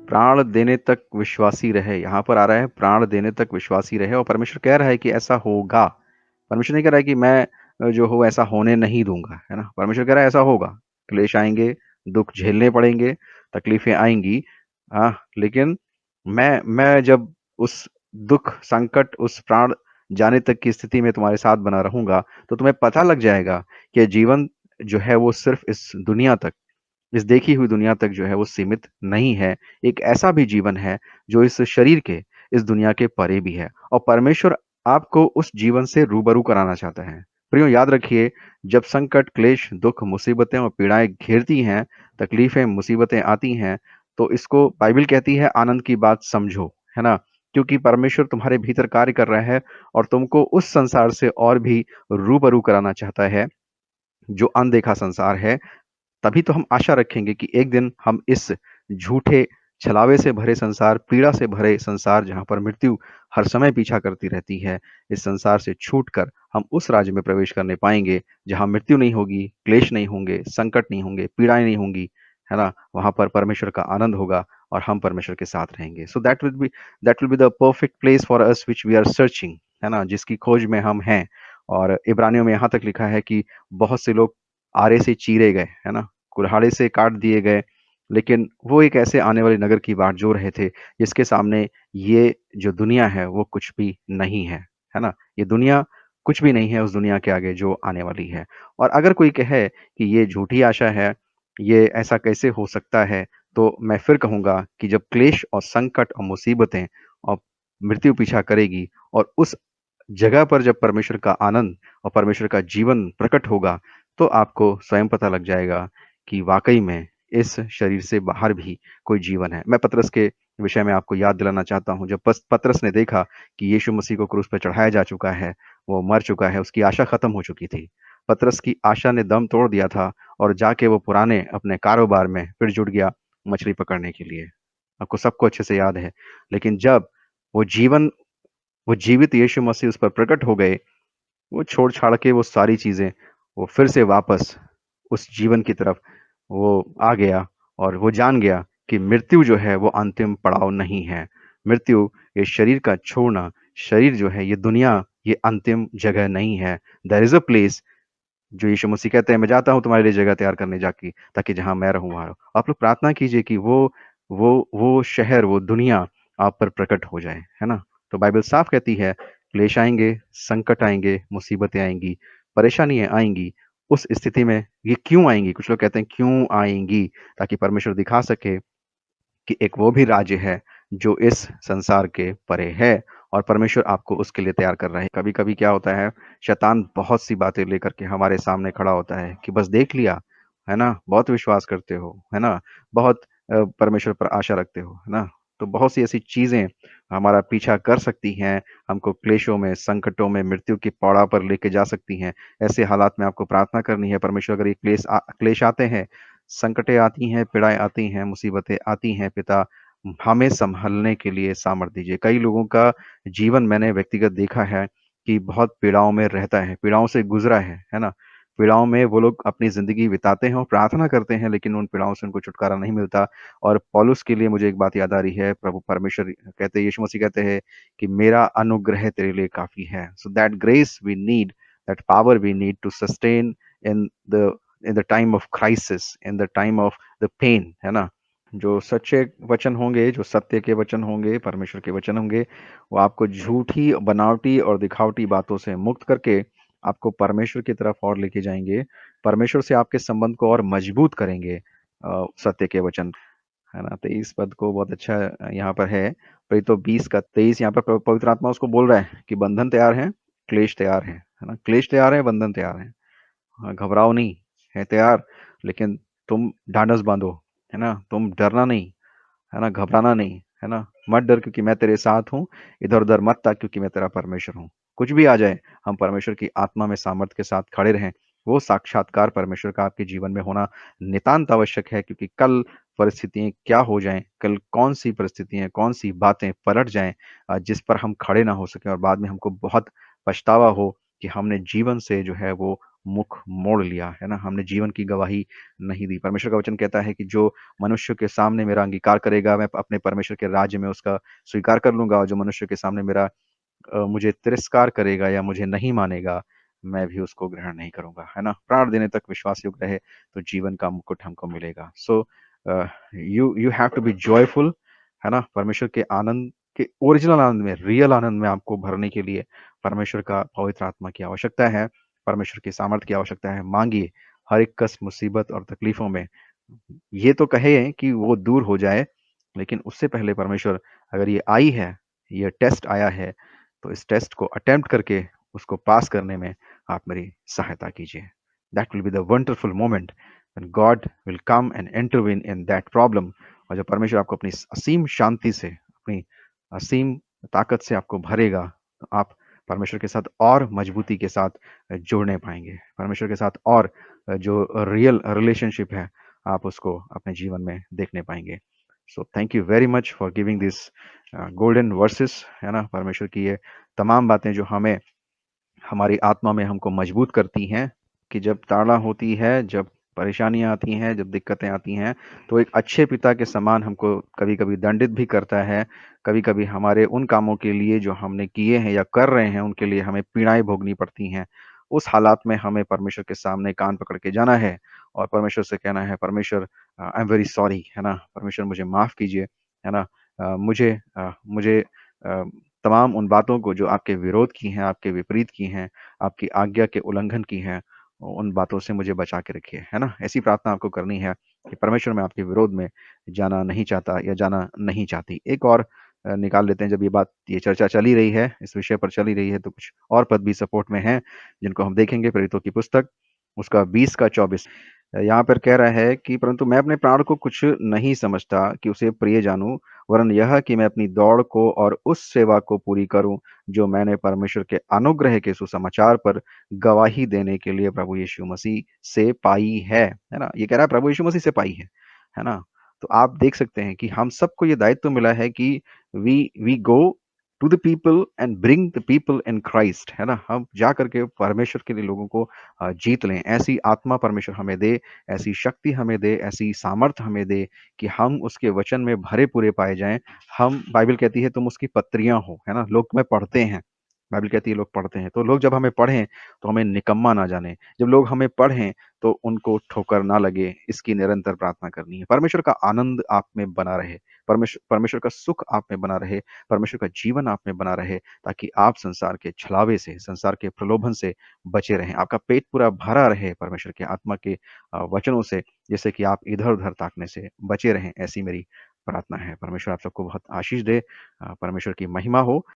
प्राण देने तक विश्वासी रहे। यहाँ पर आ रहा है प्राण देने तक विश्वासी रहे, और परमेश्वर कह रहा है कि ऐसा होगा। परमेश्वर नहीं कह रहा है कि मैं जो हो ऐसा होने नहीं दूंगा, है ना। परमेश्वर कह रहा है ऐसा होगा। क्लेश आएंगे, दुख झेलने पड़ेंगे, तकलीफें आएंगी। हाँ, लेकिन मैं जब उस दुख, संकट, उस प्राण जाने तक की स्थिति में तुम्हारे साथ बना रहूंगा, तो तुम्हें पता लग जाएगा कि जीवन जो है वो सिर्फ इस दुनिया तक, इस देखी हुई दुनिया तक जो है वो सीमित नहीं है। एक ऐसा भी जीवन है जो इस शरीर के, इस दुनिया के परे भी है, और परमेश्वर आपको उस जीवन से रूबरू कराना चाहता है। प्रियो, याद रखिए, जब संकट, क्लेश, दुख, मुसीबतें और पीड़ाएं घेरती हैं, तकलीफें, मुसीबतें आती हैं, तो इसको बाइबल कहती है आनंद की बात समझो, है ना। क्योंकि परमेश्वर तुम्हारे भीतर कार्य कर रहा है और तुमको उस संसार से और भी रूबरू कराना चाहता है, जो अनदेखा संसार है। तभी तो हम आशा रखेंगे कि एक दिन हम इस झूठे, छलावे से भरे संसार, पीड़ा से भरे संसार, जहाँ पर मृत्यु हर समय पीछा करती रहती है, इस संसार से छूटकर हम उस राज्य में प्रवेश करने पाएंगे जहाँ मृत्यु नहीं होगी, क्लेश नहीं होंगे, संकट नहीं होंगे, पीड़ाएं नहीं होंगी, है ना। वहां पर परमेश्वर का आनंद होगा और हम परमेश्वर के साथ रहेंगे। So that will be the perfect place for us which we are searching, है ना, जिसकी खोज में हम हैं। और इब्रानियों में यहाँ तक लिखा है कि बहुत से लोग आरे से चीरे गए, है ना, कुल्हाड़े से काट दिए गए, लेकिन वो एक ऐसे आने वाले नगर की बाट जो रहे थे जिसके सामने ये जो दुनिया है वो कुछ भी नहीं है ना। ये दुनिया कुछ भी नहीं है उस दुनिया के आगे जो आने वाली है। और अगर कोई कहे कि ये झूठी आशा है, ये ऐसा कैसे हो सकता है, तो मैं फिर कहूंगा कि जब क्लेश और संकट और मुसीबतें और मृत्यु पीछा करेगी, और उस जगह पर जब परमेश्वर का आनंद और परमेश्वर का जीवन प्रकट होगा, तो आपको स्वयं पता लग जाएगा कि वाकई में इस शरीर से बाहर भी कोई जीवन है। मैं पतरस के विषय में आपको याद दिलाना चाहता हूँ। जब पतरस ने देखा कि यीशु मसीह को क्रूस पर चढ़ाया जा चुका है, वो मर चुका है, उसकी आशा खत्म हो चुकी थी। पतरस की आशा ने दम तोड़ दिया था, और जाके वो पुराने अपने कारोबार में फिर जुट गया मछली पकड़ने के लिए। आपको सबको अच्छे से याद है। लेकिन जब वो जीवन, वो जीवित यीशु मसीह उस पर प्रकट हो गए, वो छोड़ छाड़ के वो सारी चीजें, वो फिर से वापस उस जीवन की तरफ वो आ गया, और वो जान गया कि मृत्यु जो है वो अंतिम पड़ाव नहीं है। मृत्यु, ये शरीर का छोड़ना, शरीर जो है, ये दुनिया, ये अंतिम जगह नहीं है। देयर इज अ प्लेस, जो यीशु मसीह कहते हैं, मैं जाता हूँ तुम्हारे लिए जगह तैयार करने, जाके ताकि जहां मैं रहूं वहां रहो। आप लोग प्रार्थना कीजिए कि वो शहर, वो दुनिया आप पर प्रकट हो जाए, है ना। तो बाइबल साफ कहती है, क्लेश आएंगे, संकट आएंगे, मुसीबतें आएंगी, परेशानियां आएंगी। उस स्थिति में ये क्यों आएंगी, कुछ लोग कहते हैं क्यों आएंगी, ताकि परमेश्वर दिखा सके कि एक वो भी राज्य है जो इस संसार के परे है, और परमेश्वर आपको उसके लिए तैयार कर रहे हैं। कभी कभी क्या होता है, शैतान बहुत सी बातें लेकर के हमारे सामने खड़ा होता है कि बस देख लिया, है ना, बहुत विश्वास करते हो, है ना, बहुत परमेश्वर पर आशा रखते हो, है ना। तो बहुत सी ऐसी चीजें हमारा पीछा कर सकती हैं, हमको क्लेशों में, संकटों में, मृत्यु की पौड़ा पर लेके जा सकती हैं। ऐसे हालात में आपको प्रार्थना करनी है, परमेश्वर अगर ये क्लेश आते हैं, संकटें आती हैं, पीड़ाएं आती हैं, मुसीबतें आती हैं, पिता हमें संभलने के लिए सामर्थ दीजिए। कई लोगों का जीवन मैंने व्यक्तिगत देखा है कि बहुत पीड़ाओं में रहता है, पीड़ाओं से गुजरा है ना। पीड़ाओं में वो लोग अपनी जिंदगी बिताते हैं और प्रार्थना करते हैं, लेकिन उन पीड़ाओं से उनको छुटकारा नहीं मिलता। और पौलुस के लिए मुझे एक बात याद आ रही है, प्रभु परमेश्वर कहते हैं, यीशु मसीह कहते हैं कि मेरा अनुग्रह तेरे लिए काफी है। So that grace we need, that power we need to sustain in the in the time of crisis, in the time of the pain, है ना। जो सच्चे वचन होंगे, जो सत्य के वचन होंगे, परमेश्वर के वचन होंगे, वो आपको झूठी, बनावटी और दिखावटी बातों से मुक्त करके आपको परमेश्वर की तरफ और लेके जाएंगे। परमेश्वर से आपके संबंध को और मजबूत करेंगे। सत्य के वचन, है ना। 23 पद को बहुत अच्छा यहाँ पर है, प्रेरितों 20 का 23, यहाँ पर पवित्र आत्मा उसको बोल रहा है कि बंधन तैयार है, क्लेश तैयार है ना। क्लेश तैयार है, बंधन तैयार है। हाँ, घबराओ नहीं, है तैयार, लेकिन तुम ढांढस बांधो, है ना। तुम डरना नहीं, है ना, घबराना नहीं, है ना। मत डर क्योंकि मैं तेरे साथ हूँ, इधर उधर मत ताक क्योंकि मैं तेरा परमेश्वर हूँ। कुछ भी आ जाए, हम परमेश्वर की आत्मा में सामर्थ्य के साथ खड़े रहें। वो साक्षात्कार परमेश्वर का आपके जीवन में होना नितांत आवश्यक है, क्योंकि कल परिस्थितियां क्या हो जाएं, कल कौन सी परिस्थितियां, कौन सी बातें पलट जाएं, जिस पर हम खड़े ना हो सके और बाद में हमको बहुत पछतावा हो कि हमने जीवन से जो है वो मुख मोड़ लिया, है ना? हमने जीवन की गवाही नहीं दी। परमेश्वर का वचन कहता है कि जो मनुष्य के सामने मेरा अंगीकार करेगा, मैं अपने परमेश्वर के राज्य में उसका स्वीकार कर लूँगा और जो मनुष्य के सामने मेरा मुझे तिरस्कार करेगा या मुझे नहीं मानेगा, मैं भी उसको ग्रहण नहीं करूँगा, है ना? प्राण देने तक विश्वास योग्य रहे, तो जीवन का मुकुट हमको मिलेगा। So you you have to be joyful, है ना? परमेश्वर के आनंद के ओरिजिनल आनंद में, रियल आनंद में आपको भरने के लिए परमेश्वर का पवित्र आत्मा की आवश्यकता है, परमेश्वर की सामर्थ्य की आवश्यकता है। माँगिए, हर एक कष्ट, मुसीबत और तकलीफ़ों में ये तो कहे कि वो दूर हो जाए, लेकिन उससे पहले परमेश्वर अगर ये आई है, ये टेस्ट आया है, तो इस टेस्ट को अटेम्प्ट करके उसको पास करने में आप मेरी सहायता कीजिए। That will be the wonderful moment when God will come and intervene in that problem. और जब परमेश्वर आपको अपनी असीम शांति से, अपनी असीम ताकत से आपको भरेगा, तो आप परमेश्वर के साथ और मजबूती के साथ जुड़ने पाएँगे। परमेश्वर के साथ और जो रियल रिलेशनशिप है, आप उसको अपने जीवन में देखने पाएँगे। So thank you very much for giving this golden versus, है ना? परमेश्वर की ये तमाम बातें जो हमें हमारी आत्मा में हमको मजबूत करती हैं कि जब ताड़ना होती है, जब परेशानियाँ आती हैं, जब दिक्कतें आती हैं, तो एक अच्छे पिता के समान हमको कभी-कभी दंडित भी करता है। कभी-कभी हमारे उन कामों के लिए जो हमने किए हैं या कर रहे हैं, उनके लिए हमें पीड़ाएँ भोगनी पड़ती हैं। उस हालात में हमें परमेश्वर के सामने कान पकड़ के जाना है और परमेश्वर से कहना है, परमेश्वर आई एम वेरी सॉरी, है ना? परमेश्वर मुझे माफ़ कीजिए, है ना? मुझे अ, तमाम उन बातों को जो आपके विरोध की हैं, आपके विपरीत की हैं, आपकी आज्ञा के उल्लंघन की हैं, उन बातों से मुझे बचा के रखिए, है ना? ऐसी प्रार्थना आपको करनी है कि परमेश्वर मैं आपके विरोध में जाना नहीं चाहता या जाना नहीं चाहती। एक और निकाल लेते हैं, जब ये चर्चा चल ही रही है, इस विषय पर चल ही रही है, तो कुछ और पद भी सपोर्ट में हैं, जिनको हम देखेंगे। प्रेरितों की पुस्तक, उसका 20 का 24 यहाँ पर कह रहा है कि परंतु मैं अपने प्राण को कुछ नहीं समझता कि उसे प्रिय जानूँ, वरन यह कि मैं अपनी दौड़ को और उस सेवा को पूरी करूँ, जो मैंने परमेश्वर के अनुग्रह के सुसमाचार पर गवाही देने के लिए प्रभु यीशु मसीह से पाई है ना? ये कह रहा है प्रभु यीशु मसीह से पाई है ना? तो आप देख सकते हैं कि हम सबको ये दायित्व मिला है कि we go to the people and bring the people in Christ, है ना? हम जा करके परमेश्वर के लिए लोगों को जीत लें। ऐसी आत्मा परमेश्वर हमें दे, ऐसी शक्ति हमें दे, ऐसी सामर्थ हमें दे कि हम उसके वचन में भरे पूरे पाए जाएँ। हम, बाइबल कहती है तुम उसकी पत्रियाँ हो, है ना? लोग तुम्हें पढ़ते हैं। बाइबल कहती है लोग पढ़ते हैं। तो लोग जब हमें पढ़ें, तो हमें निकम्मा ना जानें। जब लोग हमें पढ़ें, तो उनको ठोकर ना लगे, इसकी निरंतर प्रार्थना करनी है। परमेश्वर का आनंद आप में बना रहे, परमेश्वर का सुख आप में बना रहे, परमेश्वर का जीवन आप में बना रहे, ताकि आप संसार के छलावे से, संसार के प्रलोभन से बचे रहें। आपका पेट पूरा भरा रहे परमेश्वर के आत्मा के वचनों से, जिससे कि आप इधर-उधर ताकने से बचे रहें। ऐसी मेरी प्रार्थना है। परमेश्वर आप सबको बहुत आशीष दे। परमेश्वर की महिमा हो।